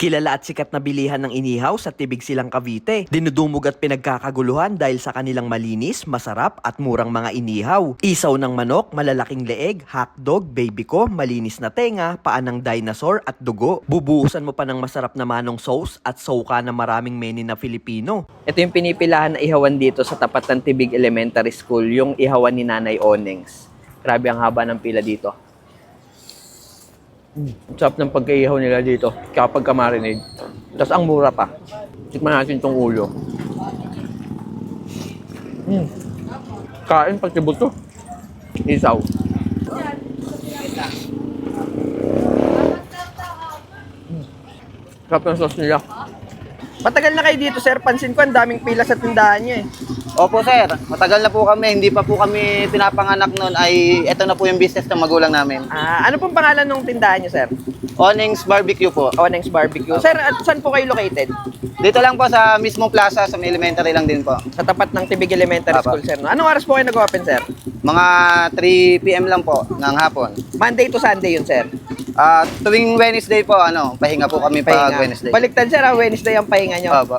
Kilala at sikat na bilihan ng inihaw sa Tibig Silang Cavite. Dinudumog at pinagkakaguluhan dahil sa kanilang malinis, masarap at murang mga inihaw. Isaw ng manok, malalaking leeg, hotdog, baby ko, malinis na tenga, paa ng dinosaur at dugo. Bubuhusan mo pa ng masarap na manong sauce at sauka na maraming menu na Filipino. Ito yung pinipilahan na ihawan dito sa tapat ng Tibig Elementary School, yung ihawan ni Nanay Onings. Grabe ang haba ng pila dito. Ang sarap ng pagkaihaw nila dito kapag ka-marinade. Tapos ang mura pa. Tikman natin itong ulo. Kain pati buto. Isaw. Sarap ng sauce nila. Matagal na kayo dito, sir. Pansin ko, ang daming pila sa tindahan nyo eh. Opo sir, matagal na po kami, hindi pa po kami pinapanganak noon ay ito na po yung business ng magulang namin. Ano pong pangalan ng tindahan nyo, sir? Onings Barbecue po. Oneng's Barbecue. Sir, at saan po kayo located? Dito lang po sa mismong plaza, sa may elementary lang din po. Sa tapat ng Tibig Elementary Apa. School, sir. No? Anong oras po kayo nag-open, sir? Mga 3 PM lang po ng hapon. Monday to Sunday yun, sir. Tuwing Wednesday po, pahinga po kami pag Wednesday. Baliktad, sir. Wednesday ang pahinga nyo. Opo.